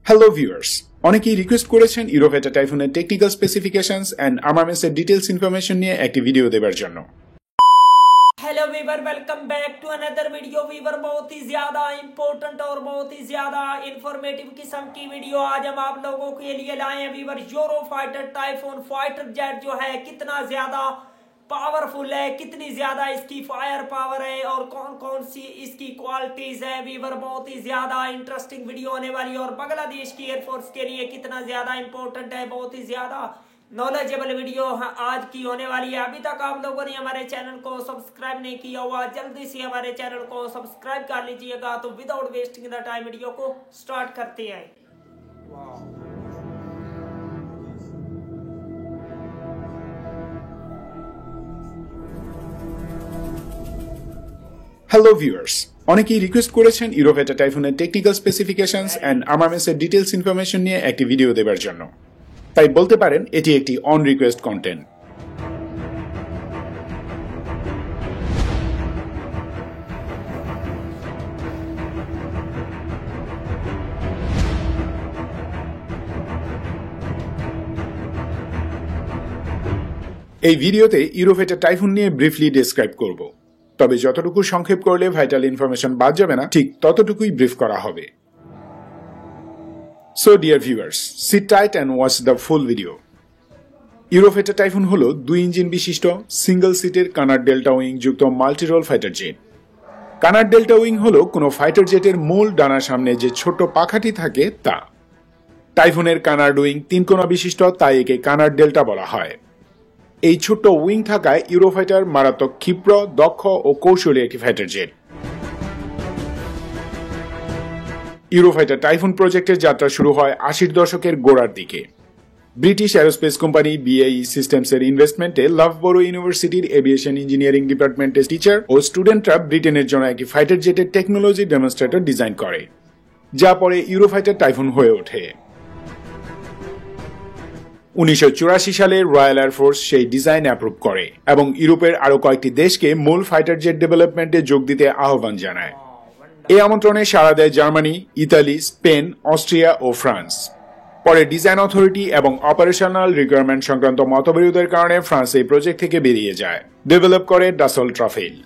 Hello viewers, অনেকেই request করেছেন Eurofighter টাইফুনের টেকনিক্যাল স্পেসিফিকেশনস এন্ড আর্মামেন্টসের ডিটেইলস ইনফরমেশন নিয়ে একটি ভিডিও দেবার জন্য। Hello viewer, welcome back to another video. Viewer बहुत ही ज्यादा इंपॉर्टेंट और बहुत ही ज्यादा इंफॉर्मेटिव किस्म की वीडियो आज हम आप लोगों के लिए लाए हैं। वीवर यूरोफाइटर टाइफून फाइटर जेट जो है कितना ज्यादा पावरफुल है, कितनी ज्यादा इसकी फायर पावर है और कौन कौन सी इसकी क्वालिटीज है। वीवर बहुत ही ज्यादा इंटरेस्टिंग वीडियो होने वाली है और बांग्लादेश की एयरफोर्स के लिए कितना ज्यादा इंपॉर्टेंट है, बहुत ही ज्यादा नॉलेजेबल वीडियो आज की होने वाली है। अभी तक आप लोगों ने हमारे चैनल को सब्सक्राइब नहीं किया हुआ, जल्दी से हमारे चैनल को सब्सक्राइब कर लीजिएगा। तो without wasting the time video को स्टार्ट करते हैं। হ্যালো ভিউয়ার্স, অনেকেই রিকোয়েস্ট করেছেন ইউরোভেটা টাইফুনের টেকনিক্যাল স্পেসিফিকেশনস এন্ড আর্মামেন্টসের ডিটেইলস ইনফরমেশন নিয়ে একটি ভিডিও দেবার জন্য। তাই বলতে পারেন এটি একটি অন রিকোয়েস্ট কন্টেন্ট। এই ভিডিওতে ইউরোভেটা টাইফুন নিয়ে ব্রিফলি ডেসক্রাইব করব, তবে যতটুকু সংক্ষেপ করলে ভাইটাল ইনফরমেশন বাদ যাবে না, ঠিক ততটুকুই ব্রিফ করা হবে। So dear viewers, sit tight and watch the full video. Eurofighter typhoon হলো 2 ইঞ্জিন বিশিষ্ট সিঙ্গল সিটের কানাড ডেল্টা উইং যুক্ত multirole fighter jet. Canard delta wing হলো কোনো ফাইটার জেটের মূল ডানার সামনে যে ছোট পাখাটি থাকে তা। টাইফুনের কানাড উইং 3 কোণা বিশিষ্ট, তাই একে কানাড ডেল্টা বলা হয়। এই ছোট্ট উইং থাকায় ইউরোফাইটার মারাত্মক ক্ষিপ্র, দক্ষ ও কৌশলী একটি ফাইটার জেট। ইউরোফাইটার টাইফুন প্রজেক্টের যাত্রা শুরু হয় 80 দশকের গোড়ার দিকে। ব্রিটিশ অ্যারোস্পেস কোম্পানি BAE সিস্টেমসের ইনভেস্টমেন্টে লাভবরো ইউনিভার্সিটির এভিয়েশন ইঞ্জিনিয়ারিং ডিপার্টমেন্টের টিচার ও স্টুডেন্টরা ব্রিটেনের জন্য একটি ফাইটার জেটের টেকনোলজি ডেমনস্ট্রেটর ডিজাইন করে, যা পরে ইউরোফাইটার টাইফুন হয়ে ওঠে। 1984 সালে রয়্যাল এয়ারফোর্স সেই ডিজাইন অ্যাপ্রুভ করে এবং ইউরোপের আরো কয়েকটি দেশকে মূল ফাইটার জেট ডেভেলপমেন্টে যোগ দিতে আহ্বান জানায়। এই আমন্ত্রণে সাড়া দেয় জার্মানি, ইতালি, স্পেন, অস্ট্রিয়া ও ফ্রান্স। পরে ডিজাইন অথরিটি এবং অপারেশনাল রিকোয়ারমেন্ট সংক্রান্ত মতবিরোধের কারণে ফ্রান্স এই প্রজেক্ট থেকে বেরিয়ে যায়। ডেভেলপ করে ডাসল্ট রাফেল।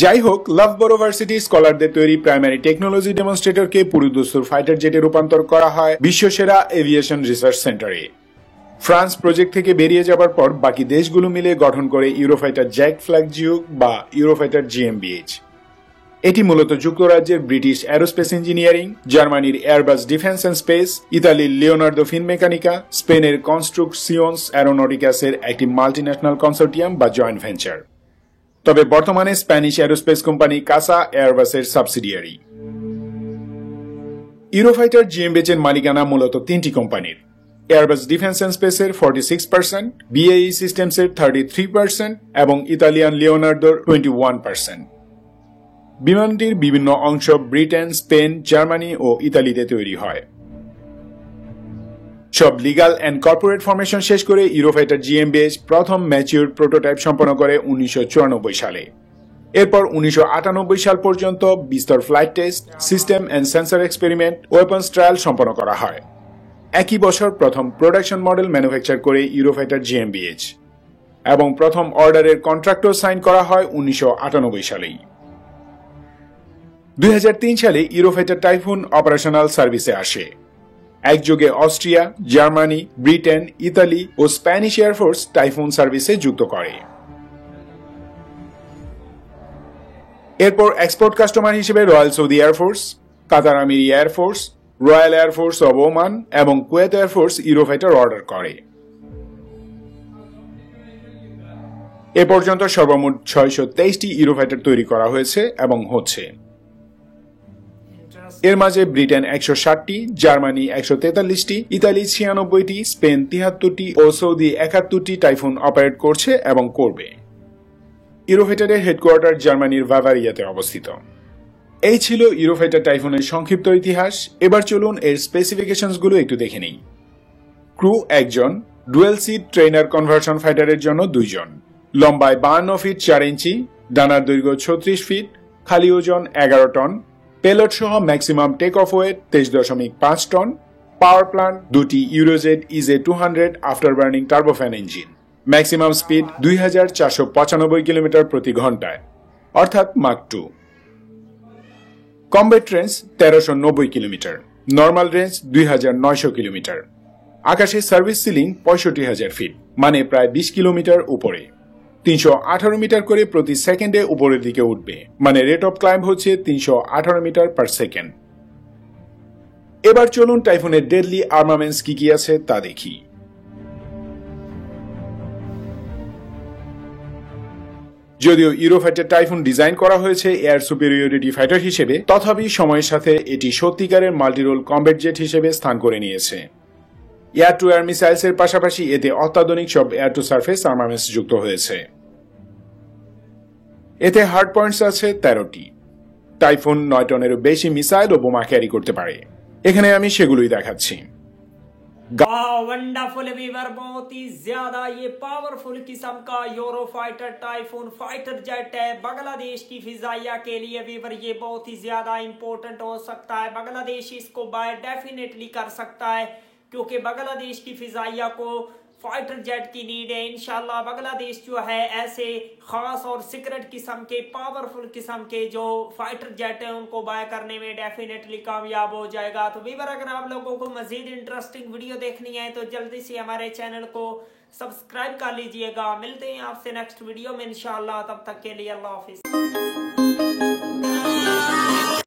যাই হোক, লাভবরো ভার্সিটি স্কলারদের তৈরি প্রাইমারি টেকনোলজি ডেমনস্ট্রেটরকে পুরুদস্তুর ফাইটার জেটে রূপান্তর করা হয় বিশ্বসেরা এভিয়েশন রিসার্চ সেন্টারে। ফ্রান্স প্রজেক্ট থেকে বেরিয়ে যাবার পর বাকি দেশগুলো মিলে গঠন করে ইউরোফাইটার জ্যাক ফ্ল্যাগজিউক বা ইউরোফাইটার GmbH। এটি মূলত যুক্তরাজ্যের ব্রিটিশ অ্যারোস্পেস ইঞ্জিনিয়ারিং, জার্মানির এয়ারবাস ডিফেন্স অ্যান্ড স্পেস, ইতালির লিওনার্দো ফিনমেকানিকা, স্পেনের কনস্ট্রুকশিয়ন্স অ্যারোনটিকাসের একটি মাল্টিন্যাশনাল কনসোর্টিয়াম বা জয়েন্ট ভেঞ্চার। তবে বর্তমানে স্প্যানিশ অ্যারোস্পেস কোম্পানি কাসা এয়ারবাসের সাবসিডিয়ারি। ইউরোফাইটার GmbH এর মালিকানা মূলত 3টি কোম্পানির: এয়ারবাস ডিফেন্স অ্যান্ড স্পেসের 46%, BAE সিস্টেমসের 33% এবং ইতালিয়ান লিওনার্দোর 21%। বিমানটির বিভিন্ন অংশ ব্রিটেন, স্পেন, জার্মানি ও ইতালিতে তৈরি হয়। সব লিগাল এন্ড কর্পোরেট ফরমেশন শেষ করে ইউরোফাইটার GmbH প্রথম ম্যাচিউর প্রোটোটাইপ সম্পন্ন করে 1994 সালে। এরপর 1998 সাল পর্যন্ত বিস্তর flight test, system and sensor experiment, weapons trial সম্পন্ন করা হয়। একই বছর প্রথম প্রোডাকশন মডেল ম্যানুফ্যাকচার করে ইউরোফাইটার GmbH এবং প্রথম অর্ডারের কন্ট্রাক্টও সাইন করা হয় 1998 সালেই। 2003 সালে ইউরোফাইটার টাইফুন অপারেশনাল সার্ভিসে আসে। একযোগে অস্ট্রিয়া, জার্মানি, ব্রিটেন, ইতালি ও স্প্যানিশ এয়ারফোর্স টাইফুন সার্ভিসে যুক্ত করে। এরপর এক্সপোর্ট কাস্টমার হিসেবে royal Saudi air force, Qatar Amiri air force, royal air force of Oman এবং কুয়েত এয়ারফোর্স ইউরোফাইটার অর্ডার করে। এ পর্যন্ত সর্বমোট 623টি ইউরোফাইটার তৈরি করা হয়েছে এবং হচ্ছে। এর মাঝে ব্রিটেন 160টি, জার্মানি 143টি, ইতালি 96টি, স্পেন 73টি ও সৌদি 71টি টাইফুন অপারেট করছে এবং করবে। ইউরোফাইটারের হেডকোয়ার্টার জার্মানির বাভারিয়াতে অবস্থিত। এই ছিল ইউরোফাইটার টাইফুনের সংক্ষিপ্ত ইতিহাস। এবার চলুন এর স্পেসিফিকেশনসগুলো একটু দেখে নিই। ক্রু 1 জন, ডুয়েল সিট ট্রেনার কনভার্সন ফাইটারের জন্য 2 জন, লম্বায় 52 ফিট 4 ইঞ্চি, ডানার দৈর্ঘ্য 36 ফিট, খালি ওজন 11 টন, পেলোড সহ ম্যাক্সিমাম টেক অফ ওয়েট 23.5 টন। পাওয়ার প্ল্যান্ট 2টি Eurojet EJ 200 after burning turbofan engine. Maximum speed 2495 kilometre প্রতি ঘন্টায়, অর্থাৎ Mach 2। Combat range 1390 kilometre, normal range 2900 kilometre. আকাশে সার্ভিস সিলিং 65,000 ফিট, মানে প্রায় 20 কিলোমিটার উপরে। 318 মিটার করে প্রতি সেকেন্ডে উপরের দিকে উঠবে, মানে রেট অফ ক্লাইম্ব হচ্ছে 318 মিটার পার সেকেন্ড। এবার চলুন টাইফুনের ডেডলি আর্মামেন্টস কি কি আছে তা দেখি। যদিও ইউরোফাইটার টাইফুন ডিজাইন করা হয়েছে এয়ার সুপেরিয়রিটি ফাইটার হিসেবে, তথাপি সময়ের সাথে এটি সত্যিকারের মাল্টিরোল কমব্যাট জেট হিসেবে স্থান করে নিয়েছে। এয়ার টু এয়ার মিসাইলস এর পাশাপাশি এতে অত্যাধুনিক সব এয়ার টু সার্ফেস আর্মামেন্টস যুক্ত হয়েছে। এতে হার্ড পয়েন্টস আছে 13টি। টাইফুন 9 টনেরও বেশি মিসাইল ও বোমা ক্যারি করতে পারে। এখানে আমি সেগুলোই দেখাচ্ছি। वंडरफुल वीवर, बहुत ही ज्यादा ये पावरफुल किस्म का यूरोफाइटर टाइफून फाइटर जेट है बांग्लादेश की फिजाइया के लिए। वीवर ये बहुत ही ज्यादा इंपॉर्टेंट हो सकता है। बांग्लादेश इसको बाय डेफिनेटली कर सकता है, क्योंकि बांग्लादेश की फिजाइया को फाइटर जेट की नीड है। इंशाल्लाह बांग्लादेश जो है ऐसे खास और सीक्रेट किस्म के पावरफुल किस्म के जो फाइटर जेट है उनको बाय करने में डेफिनेटली कामयाब हो जाएगा। तो वीवर, अगर आप लोगों को मजीद इंटरेस्टिंग वीडियो देखनी है तो जल्दी से हमारे चैनल को सब्सक्राइब कर लीजिएगा। मिलते हैं आपसे नेक्स्ट वीडियो में इंशाल्लाह, तब तक के लिए अल्लाह हाफिज।